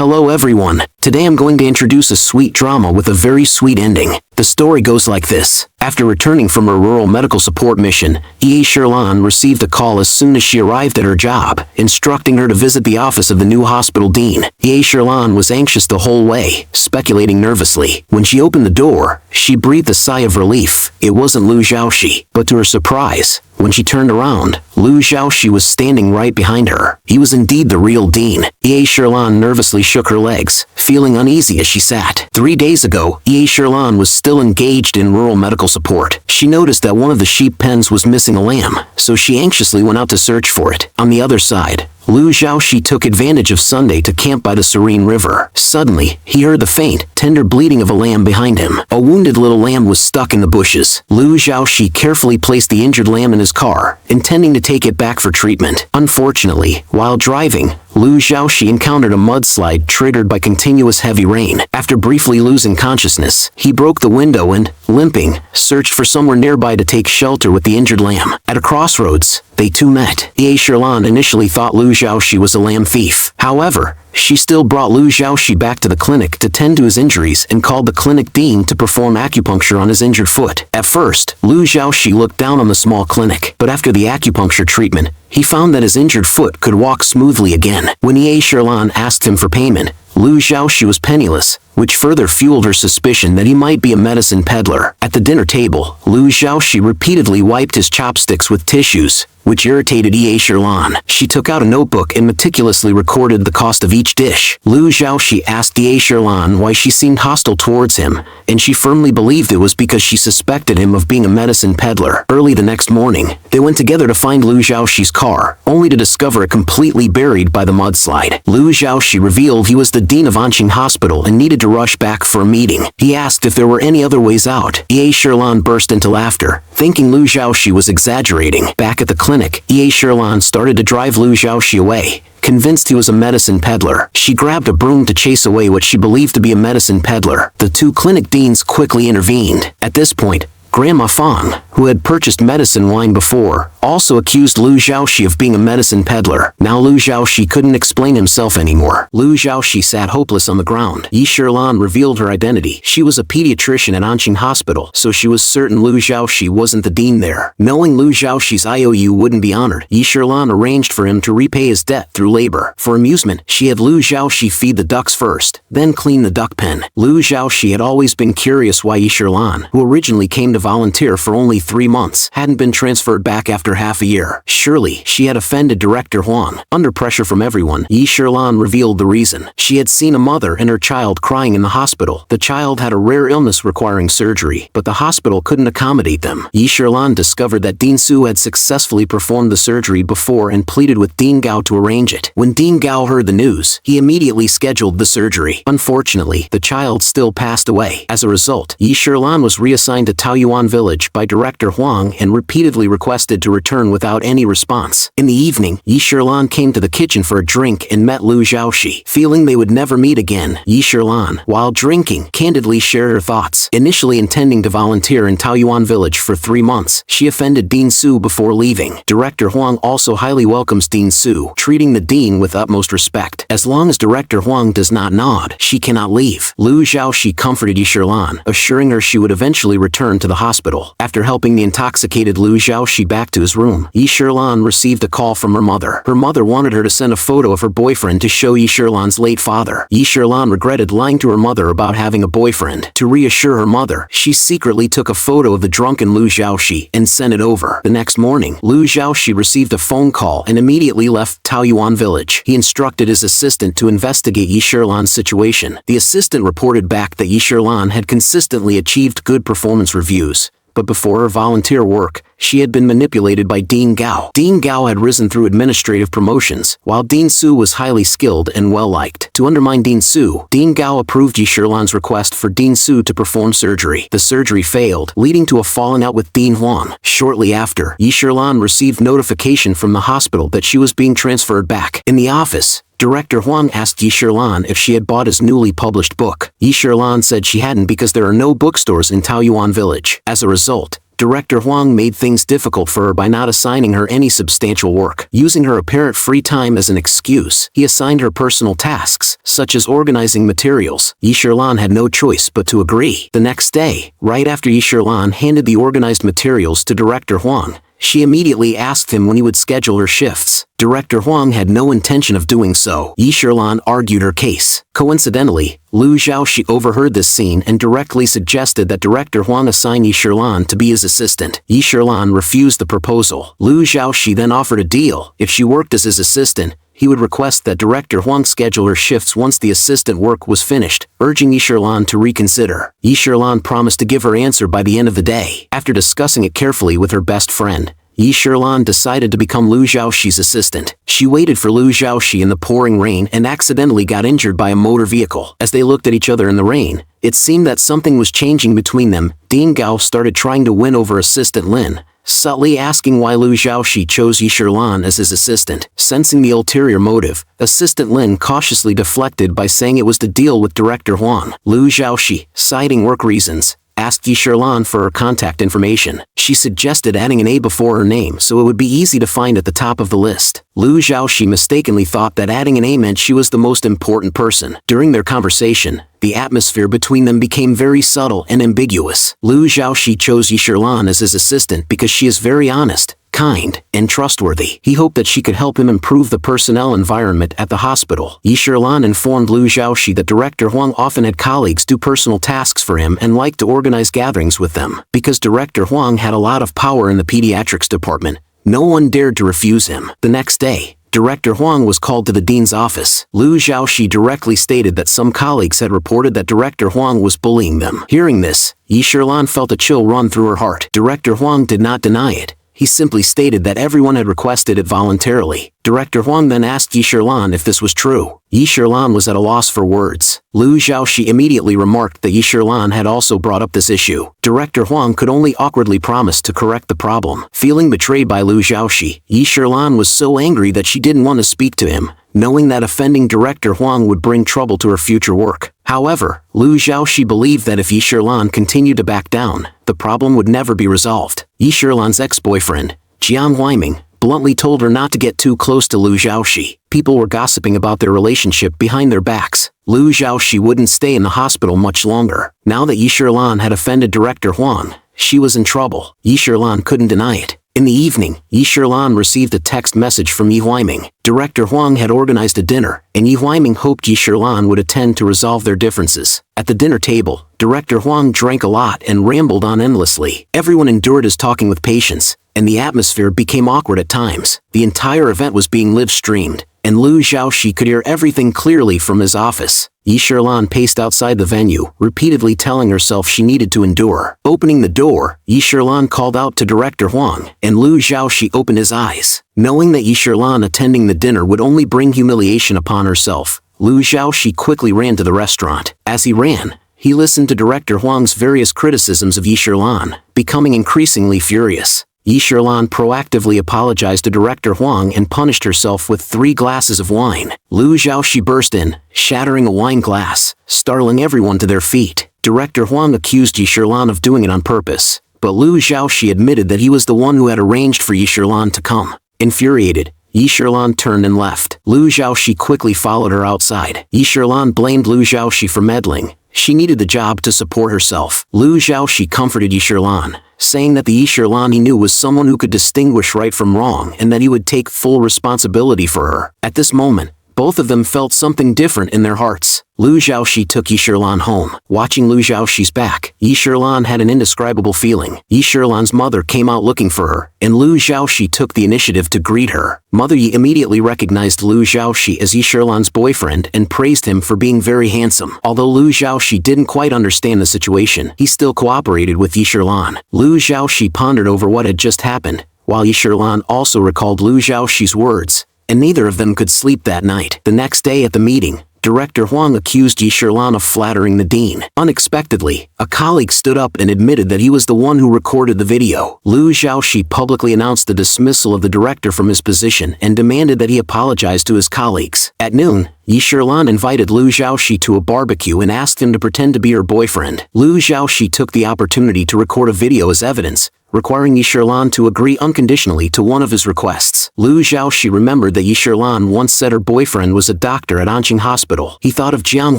Hello everyone. Today I'm going to introduce a sweet drama with a very sweet ending. The story goes like this. After returning from a rural medical support mission, E.A. Sherlan received a call as soon as she arrived at her job, instructing her to visit the office of the new hospital dean. E.A. Sherlan was anxious the whole way, speculating nervously. When she opened the door, she breathed a sigh of relief. It wasn't Lu Xiaoxi, but to her surprise, when she turned around, Lu Xiaoxi was standing right behind her. He was indeed the real dean. E.A. Sherlan nervously shook her legs, feeling uneasy as she sat. 3 days ago, E.A. Sherlan was still engaged in rural medical support. She noticed that one of the sheep pens was missing a lamb, so she anxiously went out to search for it. On the other side, Lu Xiaoxi took advantage of Sunday to camp by the serene river. Suddenly, he heard the faint, tender bleating of a lamb behind him. A wounded little lamb was stuck in the bushes. Lu Xiaoxi carefully placed the injured lamb in his car, intending to take it back for treatment. Unfortunately, while driving, Lu Xiaoxi encountered a mudslide triggered by continuous heavy rain. After briefly losing consciousness, he broke the window and, limping, searched for somewhere nearby to take shelter with the injured lamb. At a crossroads, they two met. E.A. Sherlan initially thought Lu Xiaoxi was a lamb thief. However, she still brought Lu Xiaoxi back to the clinic to tend to his injuries and called the clinic dean to perform acupuncture on his injured foot. At first, Lu Xiaoxi looked down on the small clinic, but after the acupuncture treatment, he found that his injured foot could walk smoothly again. When E.A. Sherlan asked him for payment, Lu Xiaoxi was penniless, which further fueled her suspicion that he might be a medicine peddler. At the dinner table, Lu Xiaoxi repeatedly wiped his chopsticks with tissues, which irritated E.A. Sherlan. She took out a notebook and meticulously recorded the cost of each dish. Lu Xiaoxi asked E.A. Sherlan why she seemed hostile towards him, and she firmly believed it was because she suspected him of being a medicine peddler. Early the next morning, they went together to find Lu Xiaoxi's car, only to discover it completely buried by the mudslide. Lu Xiaoxi revealed he was the dean of Anqing Hospital and needed to rush back for a meeting. He asked if there were any other ways out. E.A. Sherlan burst into laughter, thinking Lu Xiaoxi was exaggerating. Back at the clinic, E.A. Sherlan started to drive Lu Xiaoxi away, convinced he was a medicine peddler. She grabbed a broom to chase away what she believed to be a medicine peddler. The two clinic deans quickly intervened. At this point, Grandma Fang, who had purchased medicine wine before, also accused Lu Xiaoxi of being a medicine peddler. Now Lu Xiaoxi couldn't explain himself anymore. Lu Xiaoxi sat hopeless on the ground. E. Sherlan revealed her identity. She was a pediatrician at Anqing Hospital, so she was certain Lu Xiaoxi wasn't the dean there. Knowing Lu Xiaoxi's IOU wouldn't be honored, E. Sherlan arranged for him to repay his debt through labor. For amusement, she had Lu Xiaoxi feed the ducks first, then clean the duck pen. Lu Xiaoxi had always been curious why E. Sherlan, who originally came to volunteer for only 3 months, hadn't been transferred back after half a year. Surely, she had offended Director Huang. Under pressure from everyone, Yi Sherlan revealed the reason. She had seen a mother and her child crying in the hospital. The child had a rare illness requiring surgery, but the hospital couldn't accommodate them. Yi Sherlan discovered that Dean Su had successfully performed the surgery before and pleaded with Dean Gao to arrange it. When Dean Gao heard the news, he immediately scheduled the surgery. Unfortunately, the child still passed away. As a result, Yi Sherlan was reassigned to Taoyuan Village by Director Huang and repeatedly requested to return without any response. In the evening, Yi Sherlan came to the kitchen for a drink and met Lu Xiaoxi. Feeling they would never meet again, Yi Sherlan, while drinking, candidly shared her thoughts. Initially intending to volunteer in Taoyuan Village for 3 months, she offended Dean Su before leaving. Director Huang also highly welcomes Dean Su, treating the dean with utmost respect. As long as Director Huang does not nod, she cannot leave. Lu Xiaoxi comforted Yi Sherlan, assuring her she would eventually return to the hospital. After helping the intoxicated Lu Xiaoxi back to his room, Yi Sherlan received a call from her mother. Her mother wanted her to send a photo of her boyfriend to show Yi Sherlan's late father. Yi Sherlan regretted lying to her mother about having a boyfriend. To reassure her mother, she secretly took a photo of the drunken Lu Xiaoxi and sent it over. The next morning, Lu Xiaoxi received a phone call and immediately left Taoyuan Village. He instructed his assistant to investigate Yi Sherlan's situation. The assistant reported back that Yi Sherlan had consistently achieved good performance reviews, but before her volunteer work, she had been manipulated by Dean Gao. Dean Gao had risen through administrative promotions, while Dean Su was highly skilled and well-liked. To undermine Dean Su, Dean Gao approved Yi Sherlan's request for Dean Su to perform surgery. The surgery failed, leading to a falling out with Dean Huang. Shortly after, Yi Sherlan received notification from the hospital that she was being transferred back. In the office, Director Huang asked Yi Sherlan if she had bought his newly published book. Yi Sherlan said she hadn't because there are no bookstores in Taoyuan Village. As a result, Director Huang made things difficult for her by not assigning her any substantial work. Using her apparent free time as an excuse, he assigned her personal tasks, such as organizing materials. Yi Shilan had no choice but to agree. The next day, right after Yi Shilan handed the organized materials to Director Huang, she immediately asked him when he would schedule her shifts. Director Huang had no intention of doing so. Yi Shilan argued her case. Coincidentally, Lu Zhaoxi overheard this scene and directly suggested that Director Huang assign Yi Shilan to be his assistant. Yi Shilan refused the proposal. Lu Zhaoxi then offered a deal. If she worked as his assistant, he would request that Director Huang schedule her shifts once the assistant work was finished, urging Yi Shilan to reconsider. Yi Shilan promised to give her answer by the end of the day. After discussing it carefully with her best friend, Yi Shilan decided to become Lu Zhaoxi's assistant. She waited for Lu Zhaoxi in the pouring rain and accidentally got injured by a motor vehicle. As they looked at each other in the rain, it seemed that something was changing between them. Ding Gao started trying to win over assistant Lin, subtly asking why Lu Zhaoxi chose Yi Shilan as his assistant. Sensing the ulterior motive, assistant Lin cautiously deflected by saying it was to deal with Director Huang. Lu Zhaoxi, citing work reasons, asked Yi Shilan for her contact information. She suggested adding an A before her name so it would be easy to find at the top of the list. Lu Zhaoxi mistakenly thought that adding an A meant she was the most important person. During their conversation, the atmosphere between them became very subtle and ambiguous. Lu Zhaoxi chose Yi Shilan as his assistant because she is very honest, kind, and trustworthy. He hoped that she could help him improve the personnel environment at the hospital. Yi Shilan informed Lu Zhaoxi that Director Huang often had colleagues do personal tasks for him and liked to organize gatherings with them. Because Director Huang had a lot of power in the pediatrics department, no one dared to refuse him. The next day, Director Huang was called to the dean's office. Lu Zhaoxi directly stated that some colleagues had reported that Director Huang was bullying them. Hearing this, Yi Shilan felt a chill run through her heart. Director Huang did not deny it. He simply stated that everyone had requested it voluntarily. Director Huang then asked Yi Shilan if this was true. Yi Shilan was at a loss for words. Lu Zhaoxi immediately remarked that Yi Shilan had also brought up this issue. Director Huang could only awkwardly promise to correct the problem. Feeling betrayed by Lu Zhaoxi, Yi Shilan was so angry that she didn't want to speak to him, knowing that offending Director Huang would bring trouble to her future work. However, Lu Zhaoxi believed that if Yi Shilan continued to back down, the problem would never be resolved. Yi Shilan's ex-boyfriend, Jiang Huiming, bluntly told her not to get too close to Lu Zhaoxi. People were gossiping about their relationship behind their backs. Lu Zhaoxi wouldn't stay in the hospital much longer. Now that Yi Shilan had offended Director Huang, she was in trouble. Yi Shilan couldn't deny it. In the evening, Yi Shilan received a text message from Yi Huiming. Director Huang had organized a dinner, and Yi Huiming hoped Yi Shilan would attend to resolve their differences. At the dinner table, Director Huang drank a lot and rambled on endlessly. Everyone endured his talking with patience, and the atmosphere became awkward at times. The entire event was being live-streamed, and Lu Zhaoxi could hear everything clearly from his office. Yi Shilan paced outside the venue, repeatedly telling herself she needed to endure. Opening the door, Yi Shilan called out to Director Huang, and Lu Zhaoxi opened his eyes. Knowing that Yi Shilan attending the dinner would only bring humiliation upon herself, Lu Zhaoxi quickly ran to the restaurant. As he ran, he listened to Director Huang's various criticisms of Yi Shilan, becoming increasingly furious. Yi Shilan proactively apologized to Director Huang and punished herself with 3 glasses of wine. Lu Zhaoxi burst in, shattering a wine glass, startling everyone to their feet. Director Huang accused Yi Shilan of doing it on purpose, but Lu Zhaoxi admitted that he was the one who had arranged for Yi Shilan to come. Infuriated, Yi Shilan turned and left. Lu Zhaoxi quickly followed her outside. Yi Shilan blamed Lu Zhaoxi for meddling. She needed the job to support herself. Lu Zhaoxi comforted Yi Shilan, saying that the Yi Shilan he knew was someone who could distinguish right from wrong and that he would take full responsibility for her. At this moment, both of them felt something different in their hearts. Lu Zhaoxi took Yi Shilan home. Watching Lu Zhaoxi's back, Yi Shilan had an indescribable feeling. Yi Shilan's mother came out looking for her, and Lu Zhaoxi took the initiative to greet her. Mother Yi immediately recognized Lu Zhaoxi as Yi Shilan's boyfriend and praised him for being very handsome. Although Lu Zhaoxi didn't quite understand the situation, he still cooperated with Yi Shilan. Lu Zhaoxi pondered over what had just happened, while Yi Shilan also recalled Lu Zhaoxi's words, and neither of them could sleep that night. The next day at the meeting, Director Huang accused Yi Shilan of flattering the dean. Unexpectedly, a colleague stood up and admitted that he was the one who recorded the video. Lu Zhaoxi publicly announced the dismissal of the director from his position and demanded that he apologize to his colleagues. At noon, Yi Shirlan invited Liu Xiaoxi to a barbecue and asked him to pretend to be her boyfriend. Liu Xiaoxi took the opportunity to record a video as evidence, requiring Yi Shirlan to agree unconditionally to one of his requests. Liu Xiaoxi remembered that Yi Shirlan once said her boyfriend was a doctor at Anqing Hospital. He thought of Jiang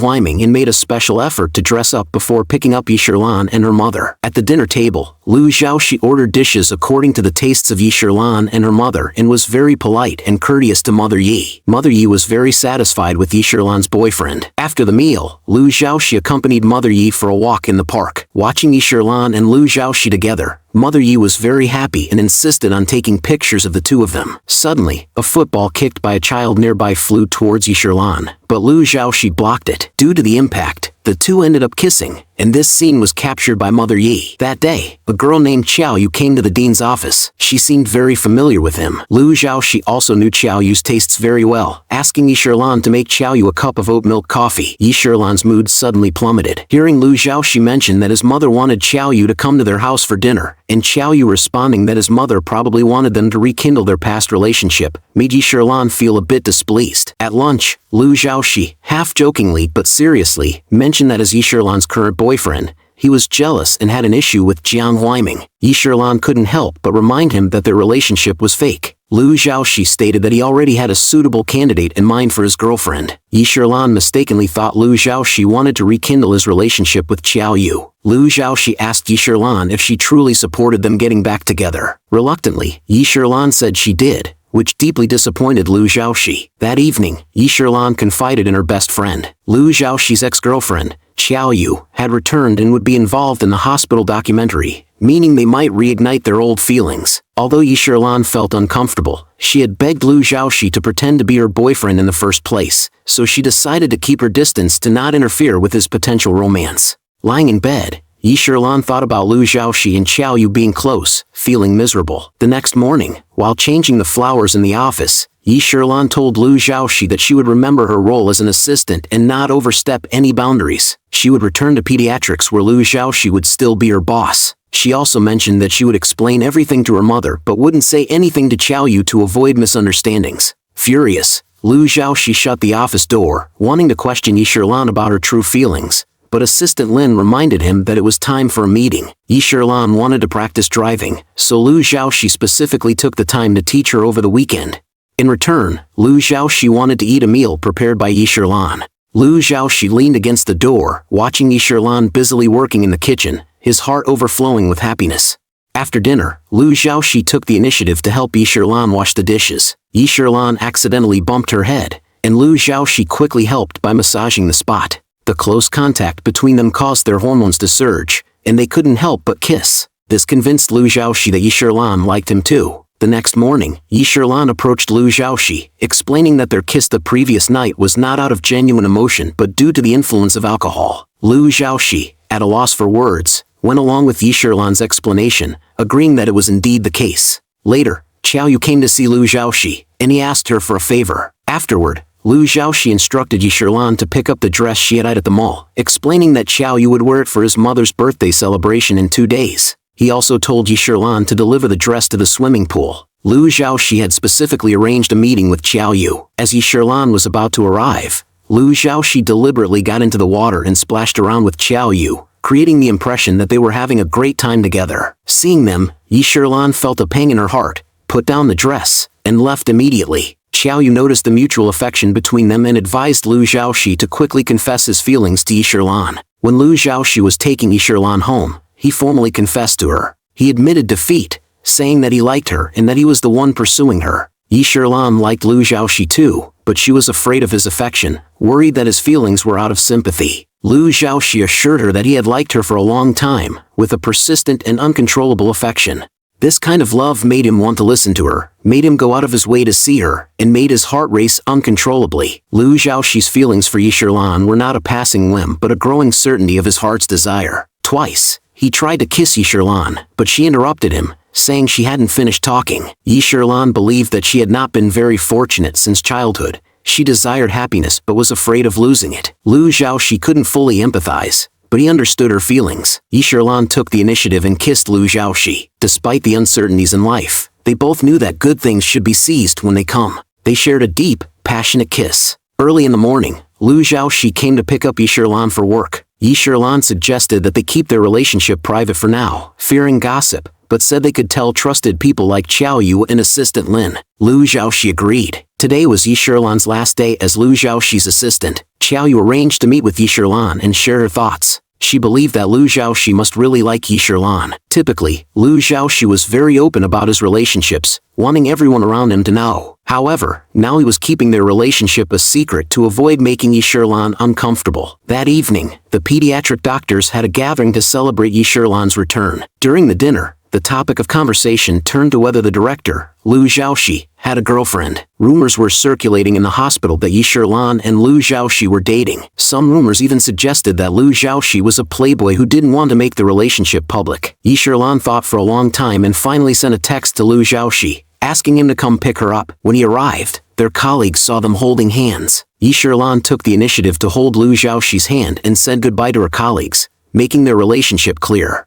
Huaiming and made a special effort to dress up before picking up Yi Shirlan and her mother. At the dinner table, Liu Xiaoxi ordered dishes according to the tastes of Yi Shirlan and her mother and was very polite and courteous to Mother Yi. Mother Yi was very satisfied with Yi Shirlan's boyfriend. After the meal, Liu Xiaoxi accompanied Mother Yi for a walk in the park. Watching Yi Shirlan and Liu Xiaoxi together, Mother Yi was very happy and insisted on taking pictures of the two of them. Suddenly, a football kicked by a child nearby flew towards Yi Shirlan, but Liu Xiaoxi blocked it. Due to the impact, the two ended up kissing, and this scene was captured by Mother Yi. That day, a girl named Qiao Yu came to the dean's office. She seemed very familiar with him. Liu Xiaoxi also knew Qiao Yu's tastes very well, asking Yi Shirlan to make Qiao Yu a cup of oat milk coffee. Yi Shirlan's mood suddenly plummeted. Hearing Liu Xiaoxi mention that his mother wanted Qiao Yu to come to their house for dinner, and Qiao Yu responding that his mother probably wanted them to rekindle their past relationship, made Yi Shirlan feel a bit displeased. At lunch, Liu Xiaoxi, half jokingly but seriously, mentioned that as Yi Shirlan's current boyfriend, he was jealous and had an issue with Jiang Huaiming. Yi Shirlan couldn't help but remind him that their relationship was fake. Liu Xiaoxi stated that he already had a suitable candidate in mind for his girlfriend. Yi Shirlan mistakenly thought Liu Xiaoxi wanted to rekindle his relationship with Qiao Yu. Liu Xiaoxi asked Yi Shirlan if she truly supported them getting back together. Reluctantly, Yi Shirlan said she did, which deeply disappointed Liu Xiaoxi. That evening, Yi Shirlan confided in her best friend. Liu Xiaoxi's ex-girlfriend, Qiao Yu, had returned and would be involved in the hospital documentary, meaning they might reignite their old feelings. Although Yi Shirlan felt uncomfortable, she had begged Liu Xiaoxi to pretend to be her boyfriend in the first place, so she decided to keep her distance to not interfere with his potential romance. Lying in bed, Yi Shirlan thought about Liu Xiaoxi and Qiao Yu being close, feeling miserable. The next morning, while changing the flowers in the office, Yi Shirlan told Liu Xiaoxi that she would remember her role as an assistant and not overstep any boundaries. She would return to pediatrics where Liu Xiaoxi would still be her boss. She also mentioned that she would explain everything to her mother but wouldn't say anything to Qiao Yu to avoid misunderstandings. Furious, Liu Xiaoxi shut the office door, wanting to question Yi Shirlan about her true feelings. But Assistant Lin reminded him that it was time for a meeting. Yi Shirlan wanted to practice driving, so Liu Xiaoxi specifically took the time to teach her over the weekend. In return, Liu Xiaoxi wanted to eat a meal prepared by Yi Shirlan. Liu Xiaoxi leaned against the door, watching Yi Shirlan busily working in the kitchen, his heart overflowing with happiness. After dinner, Liu Xiaoxi took the initiative to help Yi Shirlan wash the dishes. Yi Shirlan accidentally bumped her head, and Liu Xiaoxi quickly helped by massaging the spot. The close contact between them caused their hormones to surge, and they couldn't help but kiss. This convinced Liu Xiaoxi that Yi Shirlan liked him too. The next morning, Yi Shirlan approached Liu Xiaoxi, explaining that their kiss the previous night was not out of genuine emotion but due to the influence of alcohol. Liu Xiaoxi, at a loss for words, went along with Yi Shirlan's explanation, agreeing that it was indeed the case. Later, Qiao Yu came to see Liu Xiaoxi, and he asked her for a favor. Afterward, Liu Xiaoxi instructed Yi Shirlan to pick up the dress she had at the mall, explaining that Qiao Yu would wear it for his mother's birthday celebration in 2 days. He also told Yi Shirlan to deliver the dress to the swimming pool. Liu Xiaoxi had specifically arranged a meeting with Qiao Yu. As Yi Shirlan was about to arrive, Liu Xiaoxi deliberately got into the water and splashed around with Qiao Yu, creating the impression that they were having a great time together. Seeing them, Yi Shirlan felt a pang in her heart, put down the dress, and left immediately. Qiao Yu noticed the mutual affection between them and advised Liu Xiaoxi to quickly confess his feelings to Yi Shirlan. When Liu Xiaoxi was taking Yi Shirlan home, he formally confessed to her. He admitted defeat, saying that he liked her and that he was the one pursuing her. Yi Shirlan liked Liu Xiaoxi too, but she was afraid of his affection, worried that his feelings were out of sympathy. Liu Xiaoxi assured her that he had liked her for a long time, with a persistent and uncontrollable affection. This kind of love made him want to listen to her, made him go out of his way to see her, and made his heart race uncontrollably. Liu Xiaoxi's feelings for Yi Shirlan were not a passing whim but a growing certainty of his heart's desire. Twice, he tried to kiss Yi Shirlan, but she interrupted him, saying she hadn't finished talking. Yi Shirlan believed that she had not been very fortunate since childhood. She desired happiness but was afraid of losing it. Liu Xiaoxi couldn't fully empathize, but he understood her feelings. Yi Shirlan took the initiative and kissed Liu Xiaoxi. Despite the uncertainties in life, they both knew that good things should be seized when they come. They shared a deep, passionate kiss. Early in the morning, Lu Xiaoxi came to pick up Yi Shilan for work. Yi Shilan suggested that they keep their relationship private for now, fearing gossip, but said they could tell trusted people like Qiao Yu and assistant Lin. Lu Xiaoxi agreed. Today was Yi Shilan's last day as Lu Xiaoxi's assistant. Qiao Yu arranged to meet with Yi Shilan and share her thoughts. She believed that Lu Xiaoxi must really like Yi Shilan. Typically, Lu Xiaoxi was very open about his relationships, wanting everyone around him to know. However, now he was keeping their relationship a secret to avoid making Yi Shilan uncomfortable. That evening, the pediatric doctors had a gathering to celebrate Yi Shilan's return. During the dinner, the topic of conversation turned to whether the director, Lu Xiaoxi, had a girlfriend. Rumors were circulating in the hospital that Yi Shilan and Lu Xiaoxi were dating. Some rumors even suggested that Lu Xiaoxi was a playboy who didn't want to make the relationship public. Yi Shilan thought for a long time and finally sent a text to Lu Xiaoxi, asking him to come pick her up. When he arrived, their colleagues saw them holding hands. Yi Shilan took the initiative to hold Lu Xiaoxi's hand and said goodbye to her colleagues, making their relationship clear.